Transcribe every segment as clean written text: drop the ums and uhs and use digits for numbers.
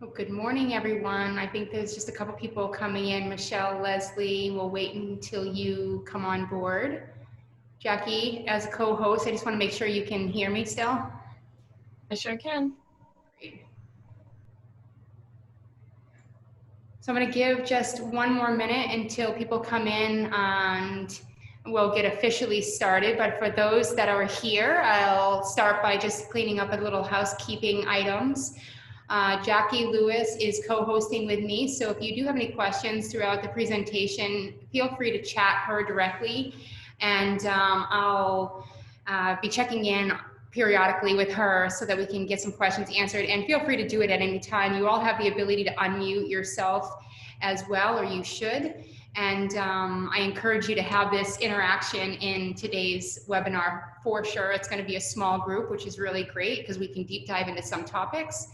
Well, good morning, everyone. I think there's just a couple people coming in. Michelle, Leslie, we'll wait until you come on board. Jackie, as a co-host, I just want to make sure you can hear me still. I sure can. Great. So I'm going to give just one more minute until people come in and we'll get officially started. But for those that are here, I'll start by just cleaning up a little housekeeping items. Jackie Lewis is co-hosting with me, so if you do have any questions throughout the presentation, feel free to chat her directly, and I'll be checking in periodically with her so that we can get some questions answered, and feel free to do it at any time. You all have the ability to unmute yourself as well, or you should, and I encourage you to have this interaction in today's webinar for sure. It's going to be a small group, which is really great because we can deep dive into some topics.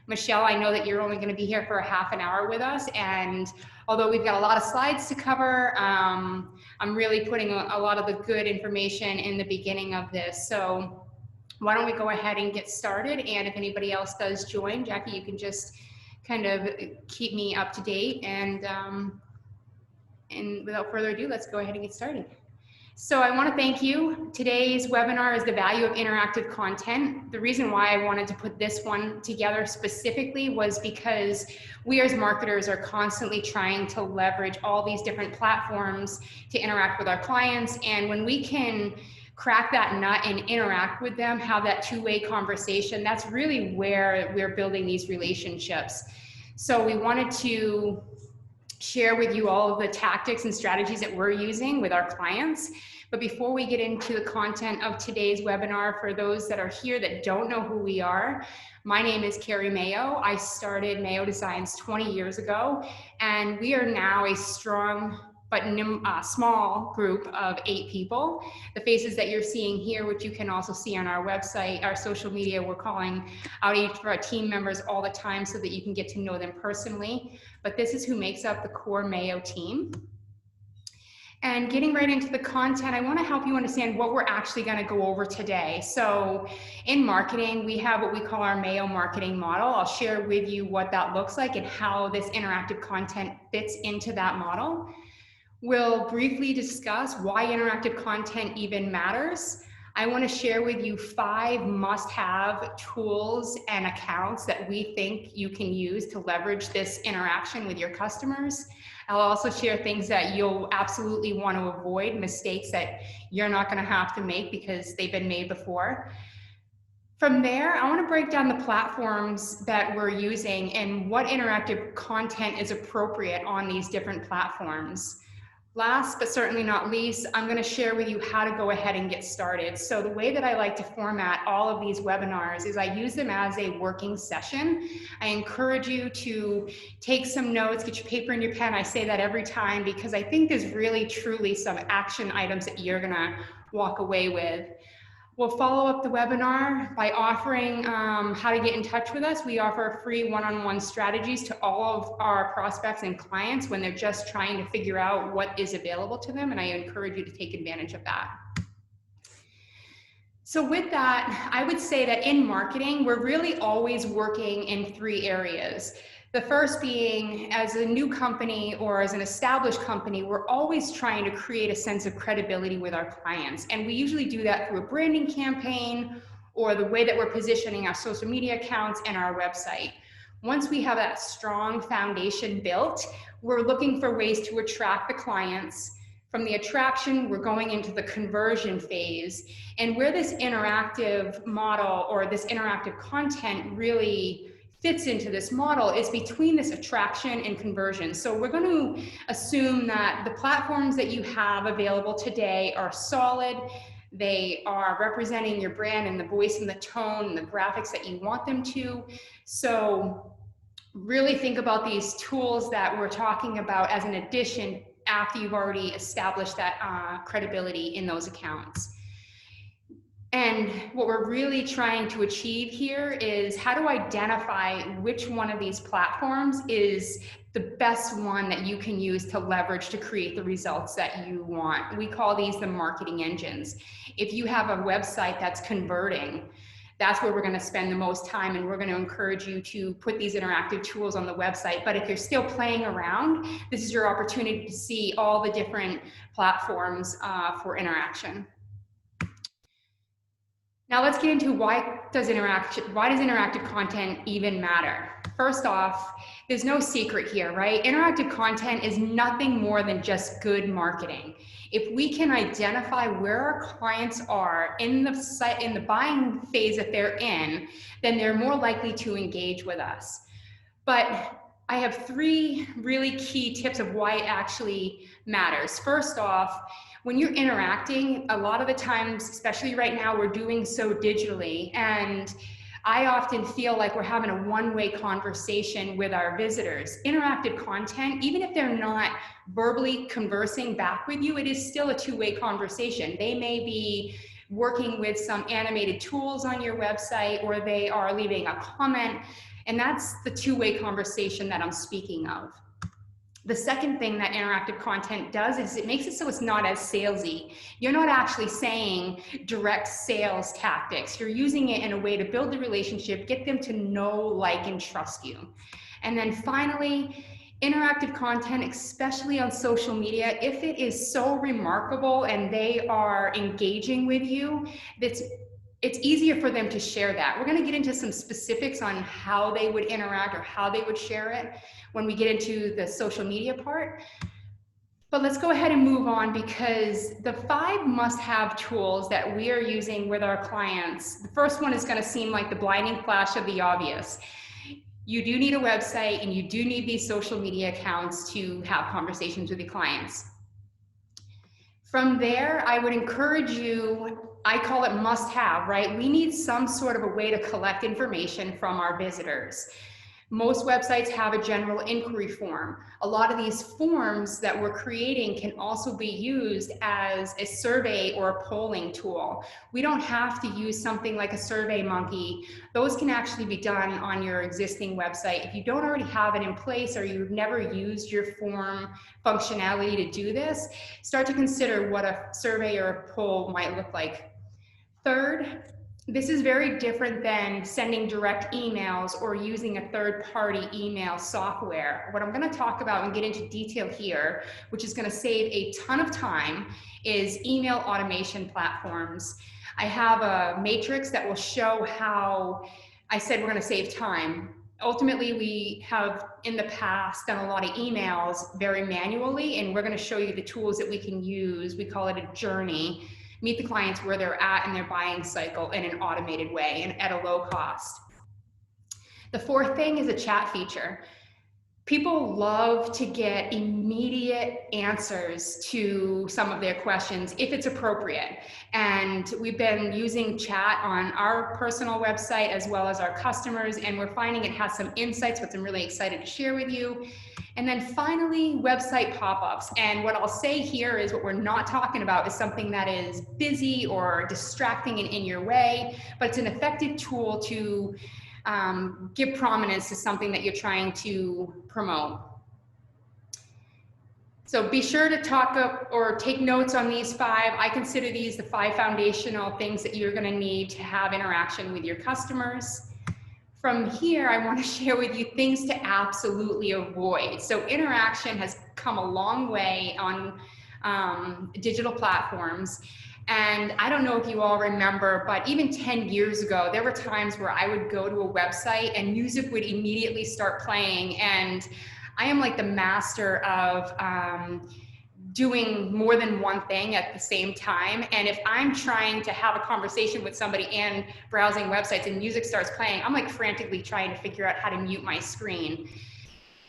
Michelle, I know that you're only going to be here for a half an hour with us, and although we've got a lot of slides to cover, I'm really putting a lot of the good information in the beginning of this. So why don't we go ahead and get started, and if anybody else does join, Jackie, you can just kind of keep me up to date, and without further ado, let's go ahead and get started. So I want to thank you. Today's webinar is the value of interactive content. The reason why I wanted to put this one together specifically was because we as marketers are constantly trying to leverage all these different platforms to interact with our clients. And when we can crack that nut and interact with them, have that two-way conversation, that's really where we're building these relationships. So we wanted to share with you all of the tactics and strategies that we're using with our clients. But before we get into the content of today's webinar, for those that are here that don't know who we are, my name is Carrie Mayo. I started Mayo Designs 20 years ago, and we are now a strong but small group of 8 people. The faces that you're seeing here, which you can also see on our website, our social media, we're calling out each of our team members all the time so that you can get to know them personally. But this is who makes up the core Mayo team. And getting right into the content, I want to help you understand what we're actually going to go over today. So in marketing, we have what we call our Mayo marketing model. I'll share with you what that looks like and how this interactive content fits into that model. We'll briefly discuss why interactive content even matters. I want to share with you 5 must-have tools and accounts that we think you can use to leverage this interaction with your customers. I'll also share things that you'll absolutely want to avoid, mistakes that you're not going to have to make because they've been made before. From there, I want to break down the platforms that we're using and what interactive content is appropriate on these different platforms. Last but certainly not least, I'm going to share with you how to go ahead and get started. So the way that I like to format all of these webinars is I use them as a working session. I encourage you to take some notes, get your paper and your pen. I say that every time because I think there's really truly some action items that you're going to walk away with. We'll follow up the webinar by offering how to get in touch with us. We offer free one-on-one strategies to all of our prospects and clients when they're just trying to figure out what is available to them, and I encourage you to take advantage of that. So with that, I would say that in marketing, we're really always working in 3 areas. The first being, as a new company or as an established company, we're always trying to create a sense of credibility with our clients. And we usually do that through a branding campaign or the way that we're positioning our social media accounts and our website. Once we have that strong foundation built, we're looking for ways to attract the clients. From the attraction, we're going into the conversion phase. And where this interactive model or this interactive content really fits into this model is between this attraction and conversion. So we're going to assume that the platforms that you have available today are solid. They are representing your brand and the voice and the tone and the graphics that you want them to. So really think about these tools that we're talking about as an addition after you've already established that credibility in those accounts. And what we're really trying to achieve here is how to identify which one of these platforms is the best one that you can use to leverage to create the results that you want. We call these the marketing engines. If you have a website that's converting, that's where we're going to spend the most time, and we're going to encourage you to put these interactive tools on the website. But if you're still playing around, this is your opportunity to see all the different platforms for interaction. Now let's get into why does interactive content even matter? First off, there's no secret here, right? Interactive content is nothing more than just good marketing. If we can identify where our clients are in the buying phase that they're in, then they're more likely to engage with us. But I have 3 really key tips of why it actually matters. First off, when you're interacting, a lot of the times, especially right now, we're doing so digitally, and I often feel like we're having a one-way conversation with our visitors. Interactive content, even if they're not verbally conversing back with you, it is still a two-way conversation. They may be working with some animated tools on your website, or they are leaving a comment, and that's the two-way conversation that I'm speaking of. The second thing that interactive content does is it makes it so it's not as salesy. You're not actually saying direct sales tactics. You're using it in a way to build the relationship, get them to know, like, and trust you. And then finally, interactive content, especially on social media, if it is so remarkable and they are engaging with you, it's easier for them to share that. We're going to get into some specifics on how they would interact or how they would share it when we get into the social media part. But let's go ahead and move on, because the 5 must-have tools that we are using with our clients, the first one is going to seem like the blinding flash of the obvious. You do need a website, and you do need these social media accounts to have conversations with your clients. From there, I would encourage you, I call it must have, right? We need some sort of a way to collect information from our visitors. Most websites have a general inquiry form. A lot of these forms that we're creating can also be used as a survey or a polling tool. We don't have to use something like a SurveyMonkey. Those can actually be done on your existing website. If you don't already have it in place, or you've never used your form functionality to do this, start to consider what a survey or a poll might look like. Third, this is very different than sending direct emails or using a third-party email software. What I'm going to talk about and get into detail here, which is going to save a ton of time, is email automation platforms. I have a matrix that will show how I said we're going to save time. Ultimately, we have in the past done a lot of emails very manually, and we're going to show you the tools that we can use. We call it a journey. Meet the clients where they're at in their buying cycle in an automated way and at a low cost. The fourth thing is a chat feature. People love to get immediate answers to some of their questions if it's appropriate. And we've been using chat on our personal website as well as our customers, and we're finding it has some insights, which I'm really excited to share with you. And then finally, website pop-ups. And what I'll say here is what we're not talking about is something that is busy or distracting and in your way, but it's an effective tool to give prominence to something that you're trying to promote. So be sure to talk up or take notes on these 5. I consider these the 5 foundational things that you're going to need to have interaction with your customers. From here, I want to share with you things to absolutely avoid. So interaction has come a long way on digital platforms. And I don't know if you all remember, but even 10 years ago, there were times where I would go to a website and music would immediately start playing. And I am like the master of doing more than one thing at the same time. And if I'm trying to have a conversation with somebody and browsing websites and music starts playing, I'm like frantically trying to figure out how to mute my screen.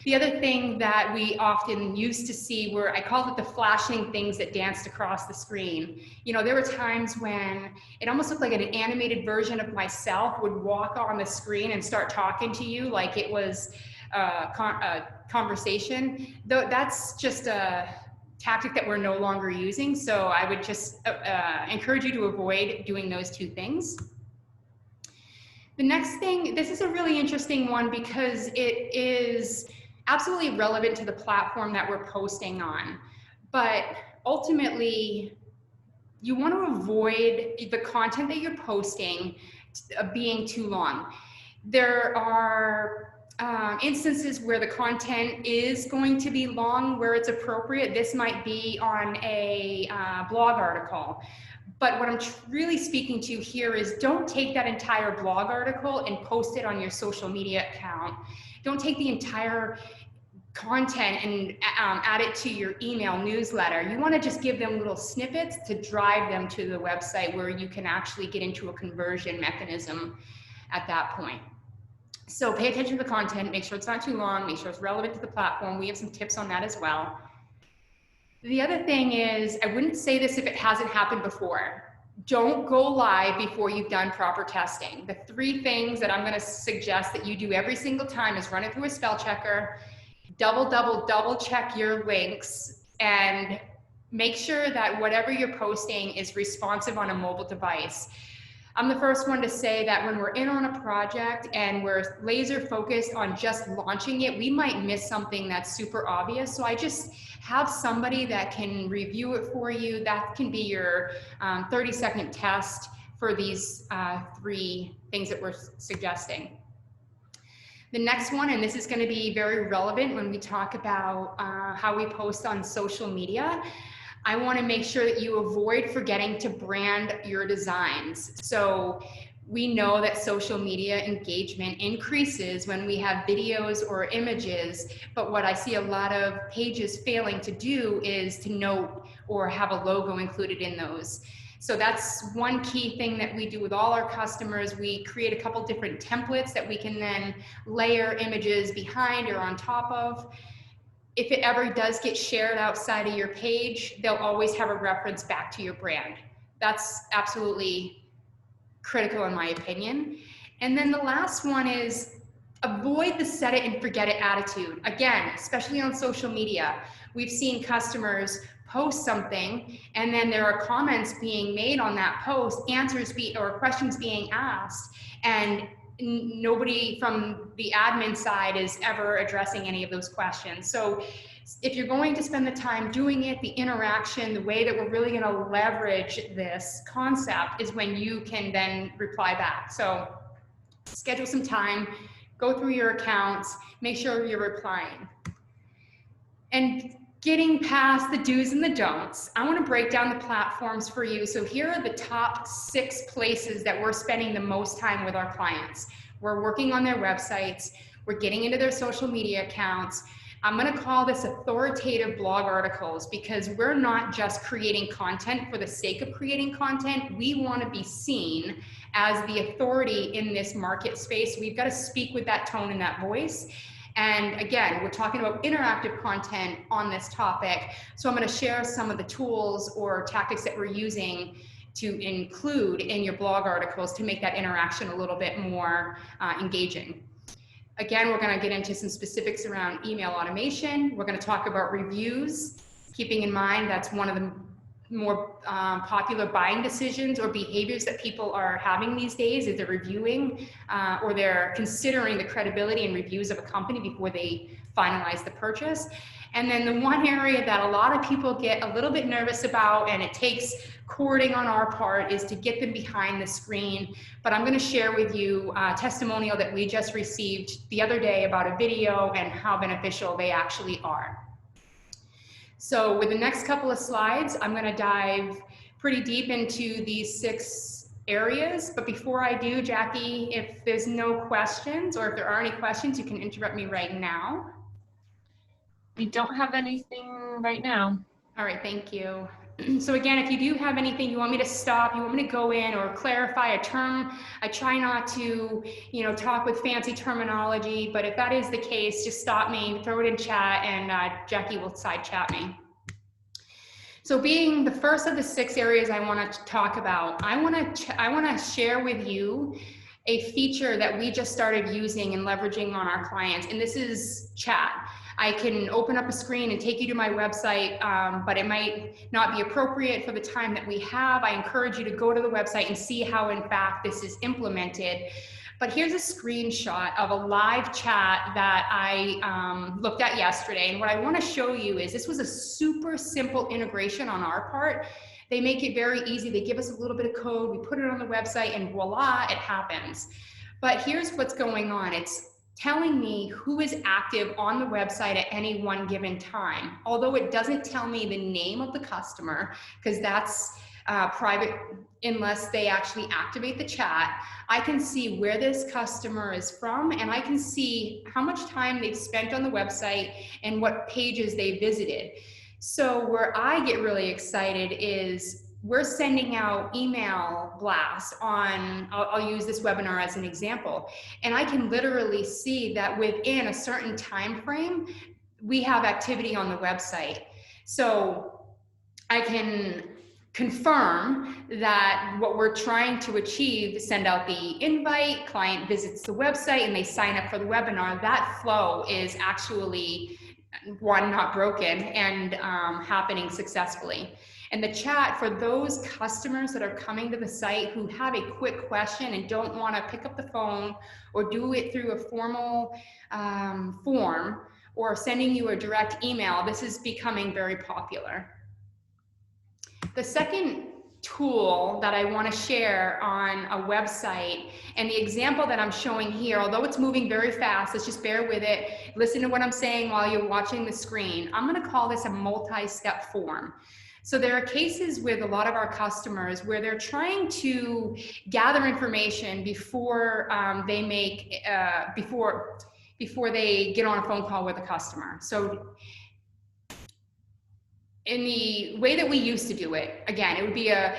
The other thing that we often used to see were, I called it the flashing things that danced across the screen. You know, there were times when it almost looked like an animated version of myself would walk on the screen and start talking to you like it was a conversation. Though that's just a tactic that we're no longer using. So I would just encourage you to avoid doing those 2 things. The next thing, this is a really interesting one because it is absolutely relevant to the platform that we're posting on. But ultimately, you want to avoid the content that you're posting being too long. There are instances where the content is going to be long where it's appropriate. This might be on a blog article. But what I'm really speaking to here is don't take that entire blog article and post it on your social media account. Don't take the entire content and add it to your email newsletter. You want to just give them little snippets to drive them to the website where you can actually get into a conversion mechanism at that point. So pay attention to the content, make sure it's not too long, make sure it's relevant to the platform. We have some tips on that as well. The other thing is, I wouldn't say this if it hasn't happened before. Don't go live before you've done proper testing. The 3 things that I'm going to suggest that you do every single time is run it through a spell checker, double check your links, and make sure that whatever you're posting is responsive on a mobile device. I'm the first one to say that when we're in on a project and we're laser focused on just launching it, we might miss something that's super obvious. So I just have somebody that can review it for you. That can be your 30-second test for these 3 things that we're suggesting. The next one, and this is going to be very relevant when we talk about how we post on social media, I want to make sure that you avoid forgetting to brand your designs. So we know that social media engagement increases when we have videos or images, but what I see a lot of pages failing to do is to note or have a logo included in those. So that's one key thing that we do with all our customers. We create a couple different templates that we can then layer images behind or on top of. If it ever does get shared outside of your page, they'll always have a reference back to your brand. That's absolutely critical in my opinion. And then the last one is avoid the set it and forget it attitude. Again, especially on social media, we've seen customers post something and then there are comments being made on that post, or questions being asked, and nobody from the admin side is ever addressing any of those questions. So if you're going to spend the time doing it, the interaction, the way that we're really going to leverage this concept is when you can then reply back. So schedule some time, go through your accounts, make sure you're replying. And getting past the do's and the don'ts, I want to break down the platforms for you. So here are the top 6 places that we're spending the most time with our clients. We're working on their websites. We're getting into their social media accounts. I'm going to call this authoritative blog articles because we're not just creating content for the sake of creating content. We want to be seen as the authority in this market space. We've got to speak with that tone and that voice. And again, we're talking about interactive content on this topic. So I'm going to share some of the tools or tactics that we're using to include in your blog articles to make that interaction a little bit more engaging. Again, we're going to get into some specifics around email automation. We're going to talk about reviews, keeping in mind that's one of the more popular buying decisions or behaviors that people are having these days is they're reviewing or they're considering the credibility and reviews of a company before they finalize the purchase. And then the one area that a lot of people get a little bit nervous about, and it takes courting on our part, is to get them behind the screen. But I'm going to share with you a testimonial that we just received the other day about a video and how beneficial they actually are. So with the next couple of slides, I'm going to dive pretty deep into these 6 areas. But before I do, Jackie, if there's no questions or if there are any questions, you can interrupt me right now. We don't have anything right now. All right, thank you. So again, if you do have anything you want me to stop, you want me to go in or clarify a term, I try not to, talk with fancy terminology, but if that is the case, just stop me, throw it in chat, and Jackie will side chat me. So being the first of the 6 areas I want to talk about, I want to share with you a feature that we just started using and leveraging on our clients, and this is chat. I can open up a screen and take you to my website, but it might not be appropriate for the time that we have. I encourage you to go to the website and see how, in fact, this is implemented. But here's a screenshot of a live chat that I looked at yesterday. And what I want to show you is this was a super simple integration on our part They make it very easy. They give us a little bit of code, we put it on the website, and voila, it happens. But here's what's going on. It's telling me who is active on the website at any one given time. Although it doesn't tell me the name of the customer, because that's private unless they actually activate the chat. I can see where this customer is from, and I can see how much time they've spent on the website and what pages they visited. So where I get really excited is we're sending out email blasts on, I'll use this webinar as an example, and I can literally see that within a certain time frame, we have activity on the website. So I can confirm that what we're trying to achieve, send out the invite, client visits the website, and they sign up for the webinar, that flow is actually, one, not broken, and happening successfully. And the chat, for those customers that are coming to the site who have a quick question and don't want to pick up the phone or do it through a formal form or sending you a direct email, this is becoming very popular. The second tool that I want to share on a website, and the example that I'm showing here, although it's moving very fast, let's just bear with it. Listen to what I'm saying while you're watching the screen. I'm going to call this a multi-step form. So there are cases with a lot of our customers where they're trying to gather information before they make, before they get on a phone call with a customer. So in the way that we used to do it, again, it would be a,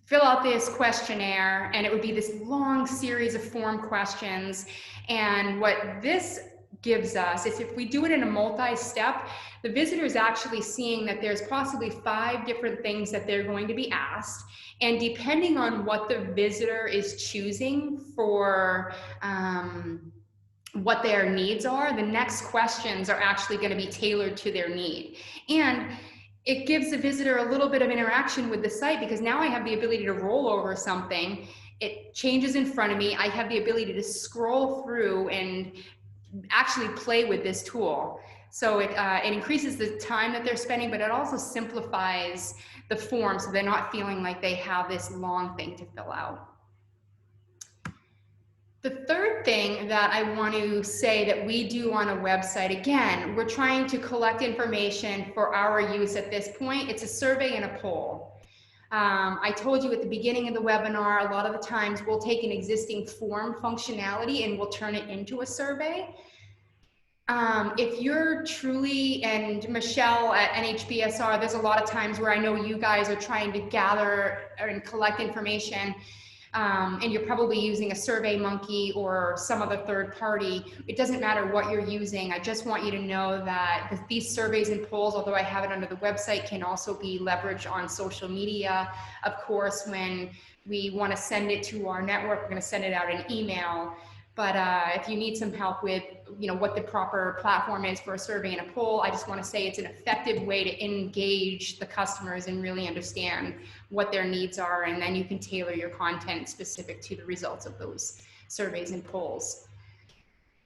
fill out this questionnaire, and it would be this long series of form questions. And what this gives us is, if we do it in a multi-step, the visitor is actually seeing that there's possibly 5 different things that they're going to be asked. And depending on what the visitor is choosing for what their needs are, the next questions are actually going to be tailored to their need. And it gives the visitor a little bit of interaction with the site, because now I have the ability to roll over something. It changes in front of me. I have the ability to scroll through and actually play with this tool. So it increases the time that they're spending, but it also simplifies the form so they're not feeling like they have this long thing to fill out. The third thing that I want to say that we do on a website, again, we're trying to collect information for our use at this point. It's a survey and a poll. I told you at the beginning of the webinar, a lot of the times we'll take an existing form functionality and we'll turn it into a survey. If you're truly, and Michelle at NHBSR, there's a lot of times where I know you guys are trying to gather and collect information, and you're probably using a SurveyMonkey or some other third party. It doesn't matter what you're using. I just want you to know that these surveys and polls, although I have it under the website, can also be leveraged on social media. Of course, when we want to send it to our network, we're going to send it out in email. But if you need some help with, what the proper platform is for a survey and a poll, I just want to say it's an effective way to engage the customers and really understand what their needs are. And then you can tailor your content specific to the results of those surveys and polls.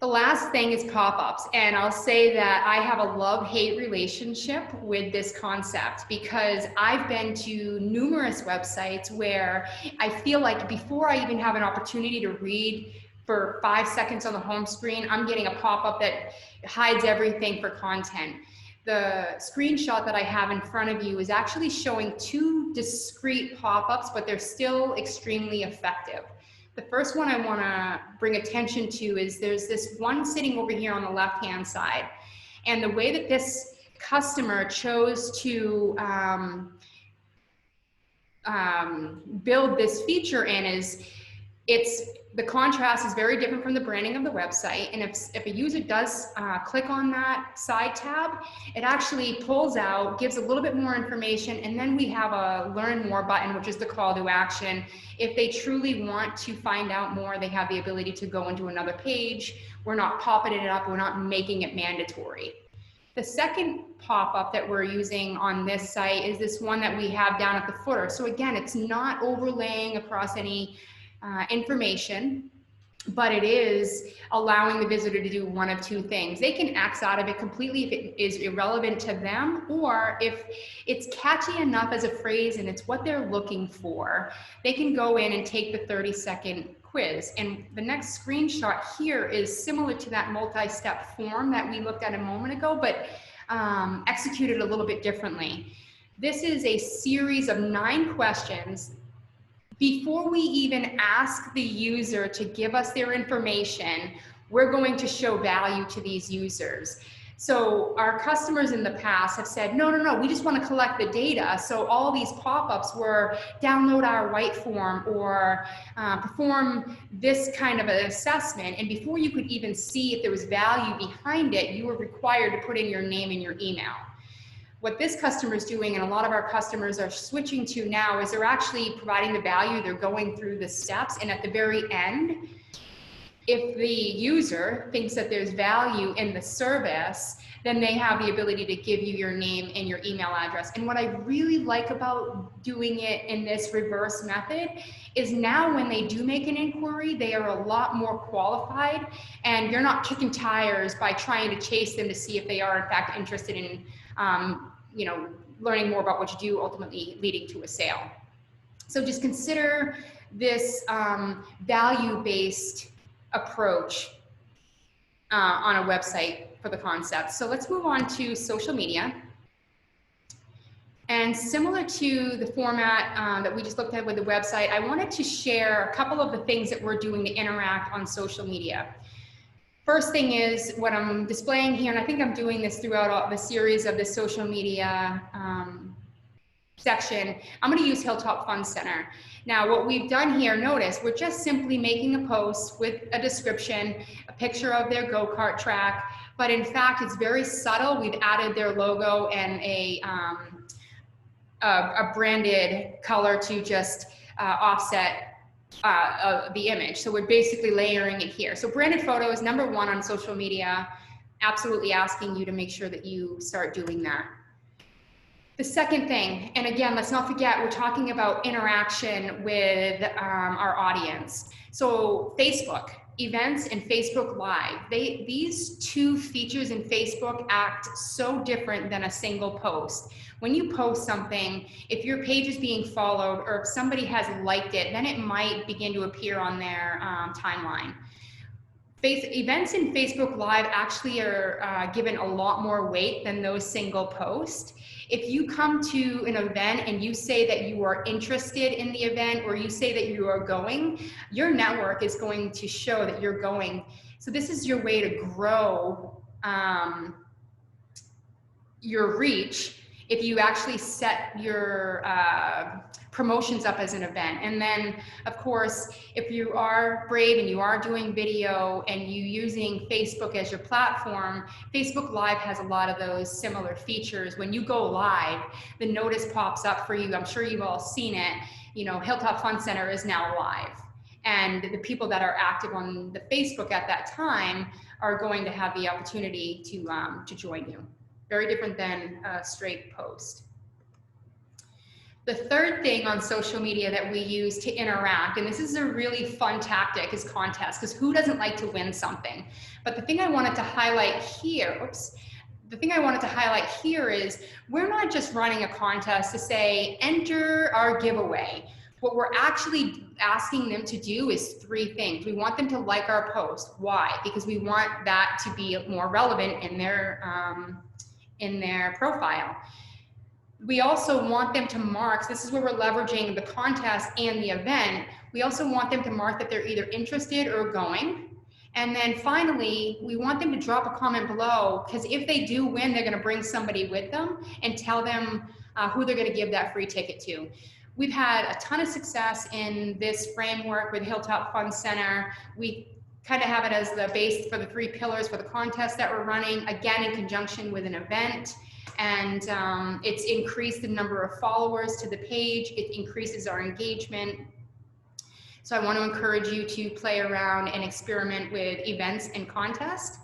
The last thing is pop-ups. And I'll say that I have a love-hate relationship with this concept, because I've been to numerous websites where I feel like before I even have an opportunity to read for 5 seconds on the home screen, I'm getting a pop-up that hides everything for content. The screenshot that I have in front of you is actually showing 2 discrete pop-ups, but they're still extremely effective. The first one I want to bring attention to is there's this one sitting over here on the left-hand side. And the way that this customer chose to build this feature in is, the contrast is very different from the branding of the website. And if a user does click on that side tab, it actually pulls out, gives a little bit more information, and then we have a learn more button, which is the call to action. If they truly want to find out more, they have the ability to go into another page. We're not popping it up, we're not making it mandatory. The second pop-up that we're using on this site is this one that we have down at the footer. So again, it's not overlaying across any information. but it is allowing the visitor to do one of two things. They can X out of it completely if it is irrelevant to them, or if it's catchy enough as a phrase and it's what they're looking for, they can go in and take the 30-second quiz. And the next screenshot here is similar to that multi-step form that we looked at a moment ago, but executed a little bit differently. This is a series of 9 questions. Before we even ask the user to give us their information, we're going to show value to these users. So our customers in the past have said, no, we just want to collect the data. So all these pop-ups were download our white form or perform this kind of an assessment. And before you could even see if there was value behind it, you were required to put in your name and your email. What this customer is doing, and a lot of our customers are switching to now, is they're actually providing the value. They're going through the steps, and at the very end, if the user thinks that there's value in the service, then they have the ability to give you your name and your email address. And what I really like about doing it in this reverse method is now when they do make an inquiry, they are a lot more qualified, and you're not kicking tires by trying to chase them to see if they are in fact interested in learning more about what you do, ultimately leading to a sale. So just consider this value-based approach on a website for the concept. So let's move on to social media. And similar to the format that we just looked at with the website, I wanted to share a couple of the things that we're doing to interact on social media. First thing is what I'm displaying here, and I think I'm doing this throughout all the series of the social media section. I'm going to use Hilltop Fun Center. Now, what we've done here, notice, we're just simply making a post with a description, a picture of their go-kart track, but in fact, it's very subtle. We've added their logo and a branded color to just offset the image. So we're basically layering it here. So branded photo is number 1 on social media. Absolutely asking you to make sure that you start doing that. The second thing, and again, let's not forget, we're talking about interaction with our audience. So Facebook, events and Facebook Live, these two features in Facebook act so different than a single post. When you post something, if your page is being followed or if somebody has liked it, then it might begin to appear on their timeline. Events in Facebook Live actually are given a lot more weight than those single posts. If you come to an event and you say that you are interested in the event, or you say that you are going, your network is going to show that you're going. So this is your way to grow your reach if you actually set your promotions up as an event. And then, of course, if you are brave and you are doing video and you using Facebook as your platform, Facebook Live has a lot of those similar features. When you go live, the notice pops up for you. I'm sure you've all seen it. You know, Hilltop Fun Center is now live. And the people that are active on the Facebook at that time are going to have the opportunity to join you. Very different than a straight post. The third thing on social media that we use to interact, and this is a really fun tactic, is contests, because who doesn't like to win something? But the thing I wanted to highlight here, is we're not just running a contest to say, enter our giveaway. What we're actually asking them to do is 3 things. We want them to like our post. Why? Because we want that to be more relevant in their profile. We also want them to mark, so this is where we're leveraging the contest and the event. We also want them to mark that they're either interested or going. And then finally, we want them to drop a comment below, because if they do win, they're gonna bring somebody with them and tell them who they're gonna give that free ticket to. We've had a ton of success in this framework with Hilltop Fun Center. We kind of have it as the base for the 3 pillars for the contest that we're running, again, in conjunction with an event. And it's increased the number of followers to the page. It increases our engagement. So I want to encourage you to play around and experiment with events and contests.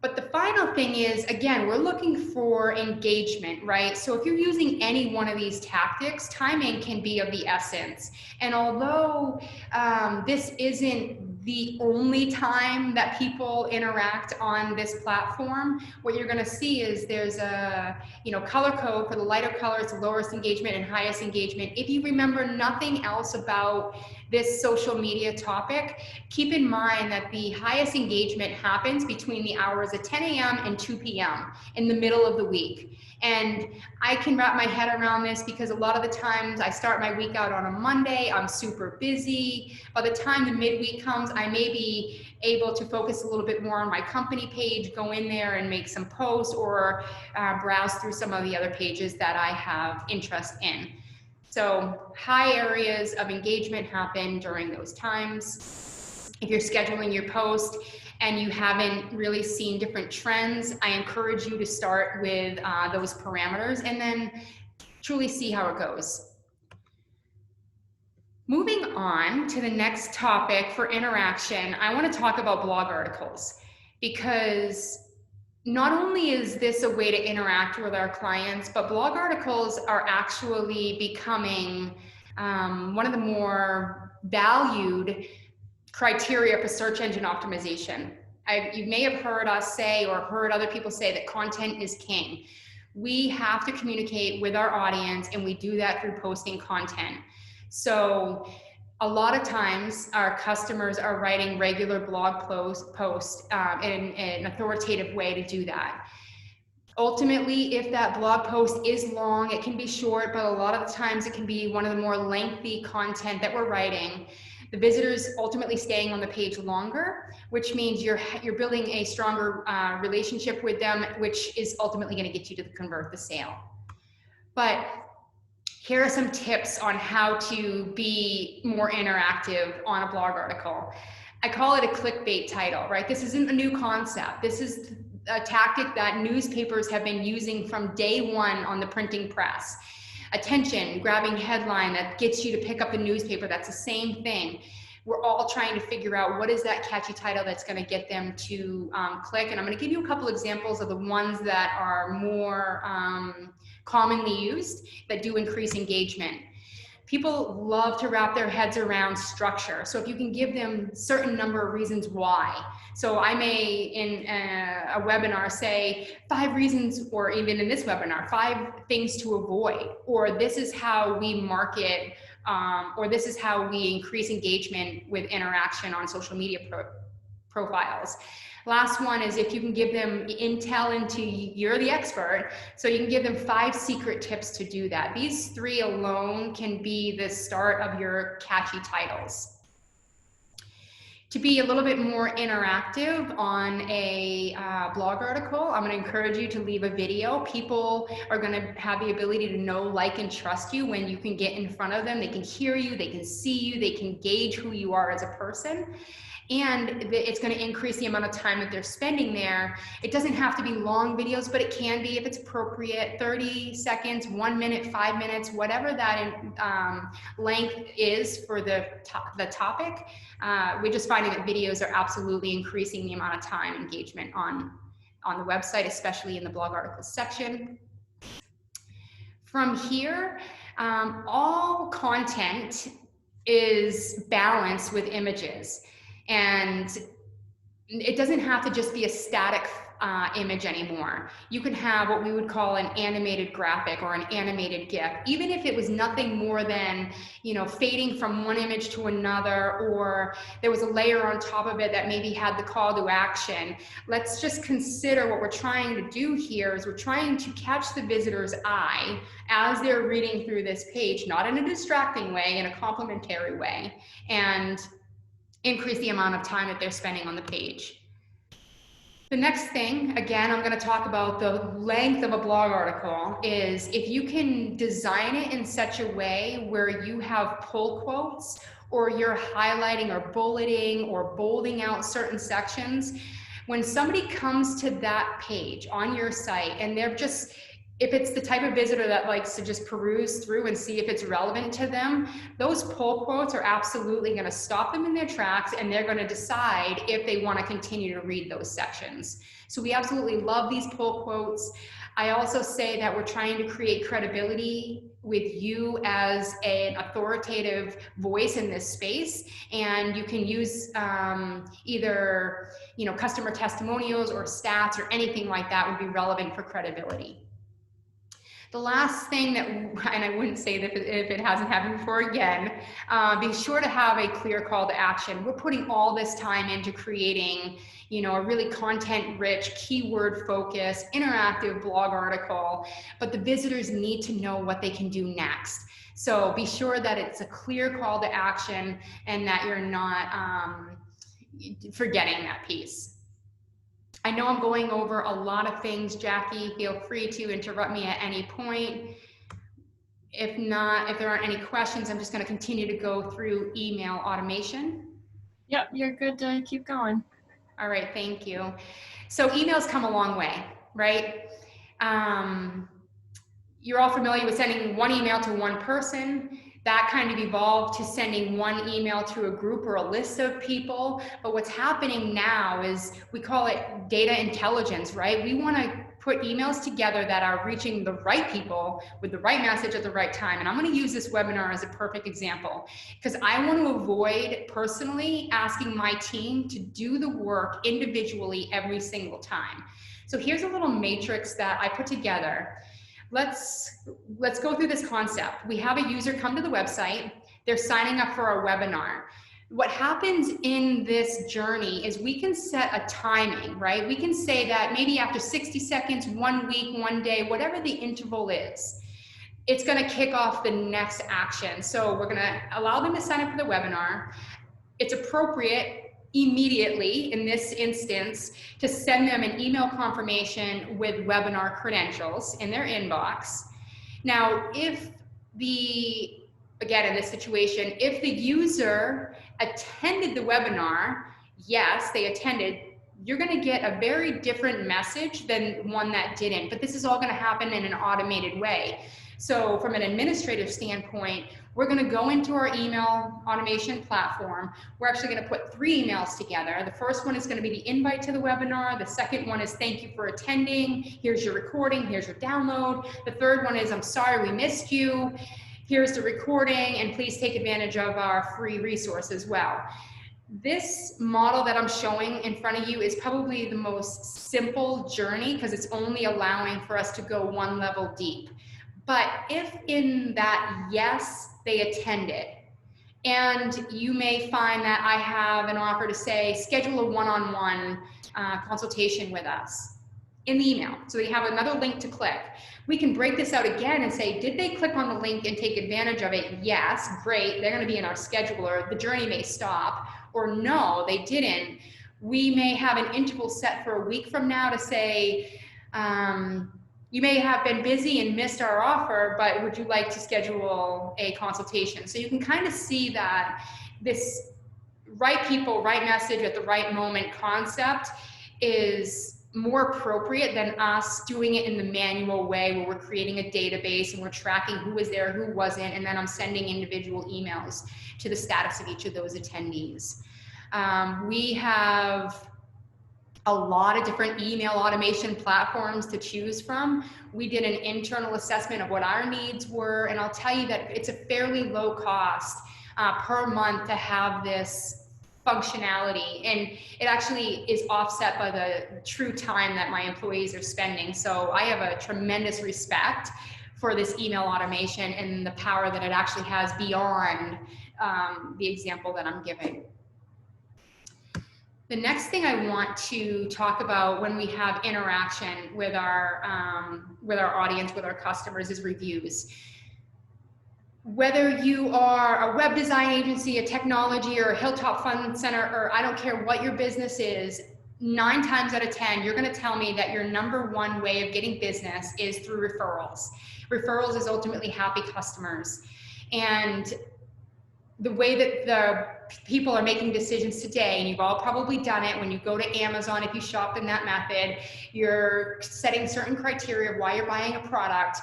But the final thing is, again, we're looking for engagement, right? So if you're using any one of these tactics, timing can be of the essence. And although this isn't the only time that people interact on this platform. What you're going to see is there's a, color code for the lighter colors, the lowest engagement and highest engagement. If you remember nothing else about this social media topic, keep in mind that the highest engagement happens between the hours of 10 a.m. and 2 p.m. in the middle of the week. And I can wrap my head around this because a lot of the times I start my week out on a Monday, I'm super busy. By the time the midweek comes, I may be able to focus a little bit more on my company page, go in there and make some posts, or browse through some of the other pages that I have interest in. So high areas of engagement happen during those times. If you're scheduling your post and you haven't really seen different trends, I encourage you to start with those parameters and then truly see how it goes. Moving on to the next topic for interaction, I want to talk about blog articles, because not only is this a way to interact with our clients, but blog articles are actually becoming one of the more valued criteria for search engine optimization. You may have heard us say, or heard other people say, that content is king. We have to communicate with our audience, and we do that through posting content. So a lot of times our customers are writing regular blog posts in an authoritative way to do that. Ultimately, if that blog post is long, it can be short, but a lot of the times it can be one of the more lengthy content that we're writing. The visitors ultimately staying on the page longer, which means you're building a stronger relationship with them, which is ultimately going to get you to convert the sale. But here are some tips on how to be more interactive on a blog article. I call it a clickbait title, right? This isn't a new concept. This is a tactic that newspapers have been using from day one on the printing press. Attention, grabbing headline that gets you to pick up the newspaper, that's the same thing. We're all trying to figure out what is that catchy title that's going to get them to click. And I'm going to give you a couple examples of the ones that are more commonly used that do increase engagement. People love to wrap their heads around structure. So if you can give them a certain number of reasons why. So I may in a webinar say 5 reasons, or even in this webinar, 5 things to avoid, or this is how we market, or this is how we increase engagement with interaction on social media profiles. Last one is if you can give them intel into you're the expert, so you can give them 5 secret tips to do that. These 3 alone can be the start of your catchy titles. To be a little bit more interactive on a blog article, I'm going to encourage you to leave a video. People are going to have the ability to know, like, and trust you when you can get in front of them. They can hear you, they can see you, they can gauge who you are as a person. And it's going to increase the amount of time that they're spending there. It doesn't have to be long videos, but it can be if it's appropriate. 30 seconds, 1 minute, 5 minutes, whatever that length is for the topic. We're just finding that videos are absolutely increasing the amount of time engagement on the website, especially in the blog articles section. From here, all content is balanced with images. And it doesn't have to just be a static image anymore. You can have what we would call an animated graphic or an animated GIF, even if it was nothing more than, fading from one image to another, or there was a layer on top of it that maybe had the call to action. Let's just consider what we're trying to do here is we're trying to catch the visitor's eye as they're reading through this page, not in a distracting way, in a complimentary way, and increase the amount of time that they're spending on the page. The next thing, again, I'm going to talk about the length of a blog article, is if you can design it in such a way where you have pull quotes, or you're highlighting or bulleting or bolding out certain sections. When somebody comes to that page on your site and they're just, if it's the type of visitor that likes to just peruse through and see if it's relevant to them, those pull quotes are absolutely going to stop them in their tracks, and they're going to decide if they want to continue to read those sections. So we absolutely love these pull quotes. I also say that we're trying to create credibility with you as an authoritative voice in this space, and you can use either customer testimonials or stats or anything like that would be relevant for credibility. The last thing that, and I wouldn't say that if it hasn't happened before again, be sure to have a clear call to action. We're putting all this time into creating, a really content-rich, keyword-focused, interactive blog article, but the visitors need to know what they can do next. So be sure that it's a clear call to action and that you're not forgetting that piece. I know I'm going over a lot of things, Jackie. Feel free to interrupt me at any point. If not, if there aren't any questions, I'm just going to continue to go through email automation. Yep, you're good to keep going. All right, thank you. So emails come a long way, right? You're all familiar with sending one email to one person. That kind of evolved to sending one email to a group or a list of people. But what's happening now is we call it data intelligence, right? We want to put emails together that are reaching the right people with the right message at the right time. And I'm going to use this webinar as a perfect example because I want to avoid personally asking my team to do the work individually every single time. So here's a little matrix that I put together. Let's go through this concept. We have a user come to the website. They're signing up for a webinar. What happens in this journey is we can set a timing, right? We can say that maybe after 60 seconds, 1 week, 1 day, whatever the interval is, it's going to kick off the next action. So we're going to allow them to sign up for the webinar. It's appropriate immediately in this instance to send them an email confirmation with webinar credentials in their inbox. Now, if again, in this situation, if the user attended the webinar, yes, they attended, you're going to get a very different message than one that didn't, but this is all going to happen in an automated way. So from an administrative standpoint, we're going to go into our email automation platform. We're actually going to put 3 emails together. The first one is going to be the invite to the webinar. The second one is thank you for attending. Here's your recording. Here's your download. The third one is I'm sorry we missed you. Here's the recording, and please take advantage of our free resource as well. This model that I'm showing in front of you is probably the most simple journey because it's only allowing for us to go 1 level deep. But if in that yes, they attended, and you may find that I have an offer to say, schedule a one-on-one consultation with us in the email. So they have another link to click. We can break this out again and say, did they click on the link and take advantage of it? Yes, great, they're gonna be in our scheduler. The journey may stop, or no, they didn't. We may have an interval set for a week from now to say, you may have been busy and missed our offer, but would you like to schedule a consultation? So you can kind of see that this right people, right message at the right moment concept is more appropriate than us doing it in the manual way where we're creating a database and we're tracking who was there, who wasn't, and then I'm sending individual emails to the status of each of those attendees. We have a lot of different email automation platforms to choose from. We did an internal assessment of what our needs were, and I'll tell you that it's a fairly low cost per month to have this functionality, and it actually is offset by the true time that my employees are spending. So I have a tremendous respect for this email automation and the power that it actually has beyond the example that I'm giving. The next thing I want to talk about when we have interaction with our audience, with our customers, is reviews. Whether you are a web design agency, a technology, or a Hilltop Fund Center, or I don't care what your business is, 9 times out of 10, you're going to tell me that your #1 way of getting business is through referrals. Referrals is ultimately happy customers. And the way that the people are making decisions today, and you've all probably done it when you go to Amazon, if you shop in that method, you're setting certain criteria of why you're buying a product.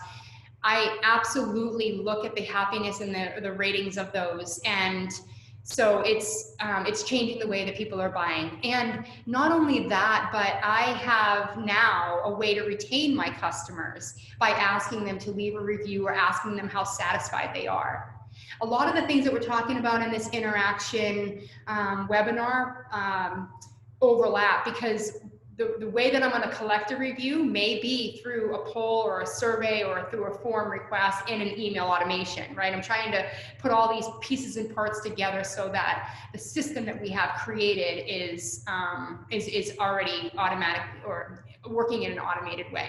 I absolutely look at the happiness and the ratings of those. And So it's changing the way that people are buying. And not only that, but I have now a way to retain my customers by asking them to leave a review or asking them how satisfied they are. A lot of the things that we're talking about in this interaction webinar overlap, because the way that I'm going to collect a review may be through a poll or a survey or through a form request in an email automation, right? I'm trying to put all these pieces and parts together so that the system that we have created is already automatic or working in an automated way.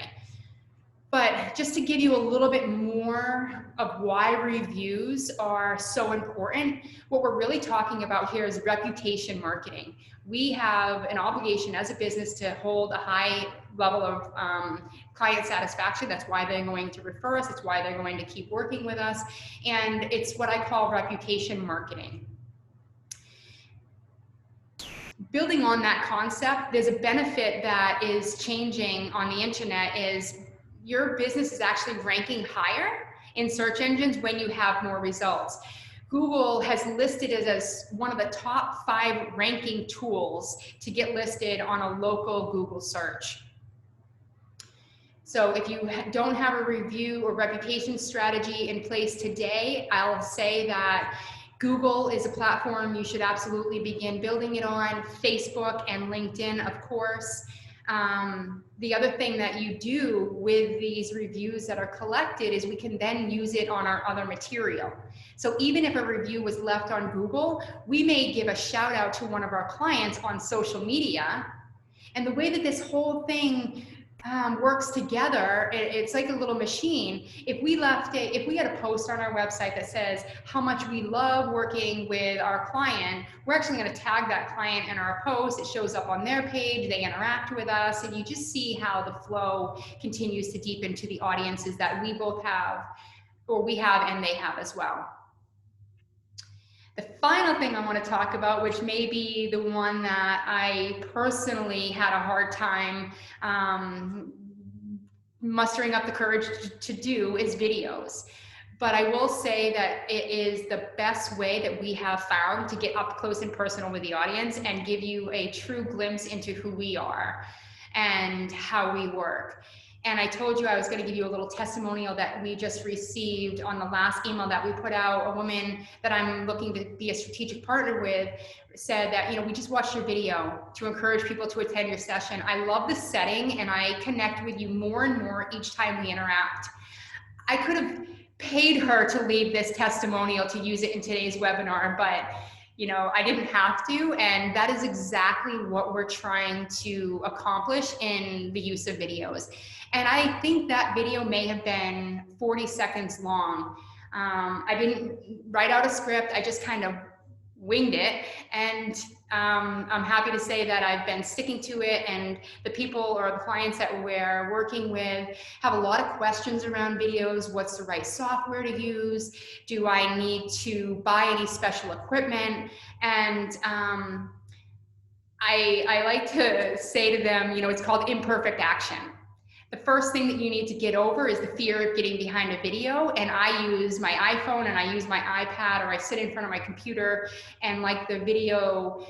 But just to give you a little bit more of why reviews are so important, what we're really talking about here is reputation marketing. We have an obligation as a business to hold a high level of client satisfaction. That's why they're going to refer us. It's why they're going to keep working with us. And it's what I call reputation marketing. Building on that concept, there's a benefit that is changing on the internet is your business is actually ranking higher in search engines when you have more results. Google has listed it as one of the top 5 ranking tools to get listed on a local Google search. So if you don't have a review or reputation strategy in place today, I'll say that Google is a platform you should absolutely begin building it on. Facebook and LinkedIn, of course. The other thing that you do with these reviews that are collected is we can then use it on our other material. So even if a review was left on Google, we may give a shout out to one of our clients on social media. And the way that this whole thing works together, it's like a little machine. If we had a post on our website that says how much we love working with our client, we're actually going to tag that client in our post. It shows up on their page, they interact with us, and you just see how the flow continues to deepen to the audiences that we both have, or we have and they have as well. The final thing I want to talk about, which may be the one that I personally had a hard time mustering up the courage to do, is videos. But I will say that it is the best way that we have found to get up close and personal with the audience and give you a true glimpse into who we are and how we work. And I told you I was going to give you a little testimonial that we just received on the last email that we put out. A woman that I'm looking to be a strategic partner with said that, you know, we just watched your video to encourage people to attend your session. I love the setting and I connect with you more and more each time we interact. I could have paid her to leave this testimonial to use it in today's webinar, but you know, I didn't have to, and that is exactly what we're trying to accomplish in the use of videos. And I think that video may have been 40 seconds long. I didn't write out a script, I just kind of winged it, and I'm happy to say that I've been sticking to it, and the people or the clients that we're working with have a lot of questions around videos. What's the right software to use? Do I need to buy any special equipment? And I like to say to them, you know, it's called imperfect action. The first thing that you need to get over is the fear of getting behind a video. And I use my iPhone and I use my iPad, or I sit in front of my computer, and like the video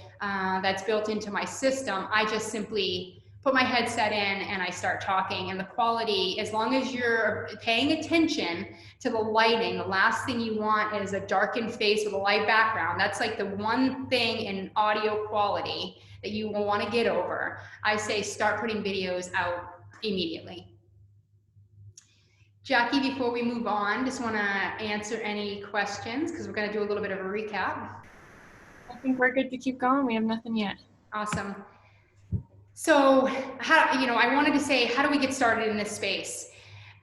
that's built into my system, I just simply put my headset in and I start talking. And the quality, as long as you're paying attention to the lighting, the last thing you want is a darkened face with a light background. That's like the one thing in audio quality that you will want to get over. I say start putting videos out immediately. Jackie, before we move on, just want to answer any questions because we're going to do a little bit of a recap. I think we're good to keep going. We have nothing yet. Awesome. So, I wanted to say, how do we get started in this space?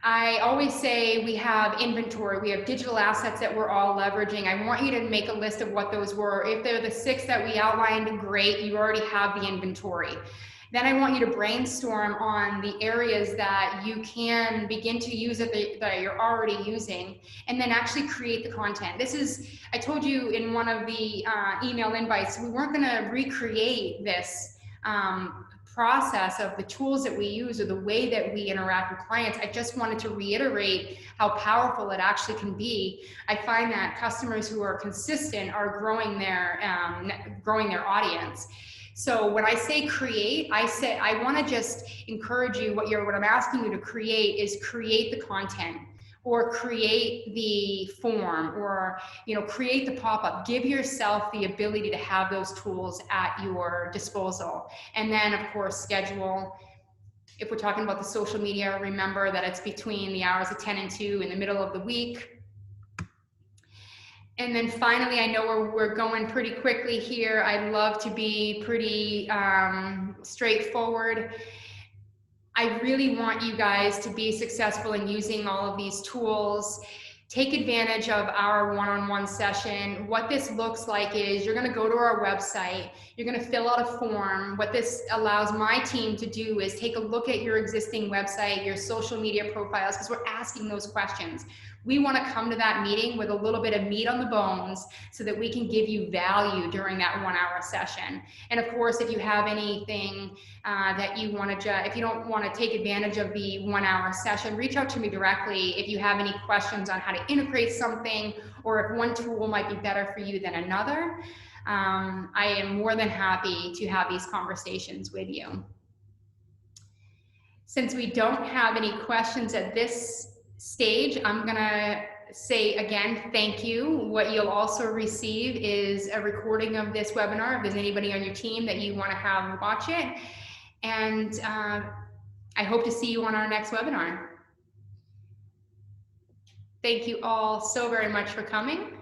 I always say we have inventory, we have digital assets that we're all leveraging. I want you to make a list of what those were. If they're the 6 that we outlined, great, you already have the inventory. Then I want you to brainstorm on the areas that you can begin to use that you're already using, and then actually create the content. This is, I told you in one of the email invites, we weren't gonna recreate this process of the tools that we use or the way that we interact with clients, I just wanted to reiterate how powerful it actually can be. I find that customers who are consistent are growing their audience. So when I say create, I want to just encourage you. What I'm asking you to create is create the content, or create the form, or create the pop-up. Give yourself the ability to have those tools at your disposal. And then of course schedule. If we're talking about the social media, remember that it's between the hours of 10 and 2 in the middle of the week. And then finally, I know we're going pretty quickly here. I'd love to be pretty straightforward. I really want you guys to be successful in using all of these tools. Take advantage of our one-on-one session. What this looks like is you're going to go to our website. You're going to fill out a form. What this allows my team to do is take a look at your existing website, your social media profiles, because we're asking those questions. We want to come to that meeting with a little bit of meat on the bones so that we can give you value during that 1 hour session. And of course, if you have anything that you want to, if you don't want to take advantage of the 1 hour session, reach out to me directly if you have any questions on how to integrate something, or if one tool might be better for you than another. I am more than happy to have these conversations with you. Since we don't have any questions at this stage, I'm gonna say again, thank you. What you'll also receive is a recording of this webinar if there's anybody on your team that you want to have watch it. And I hope to see you on our next webinar. Thank you all so very much for coming.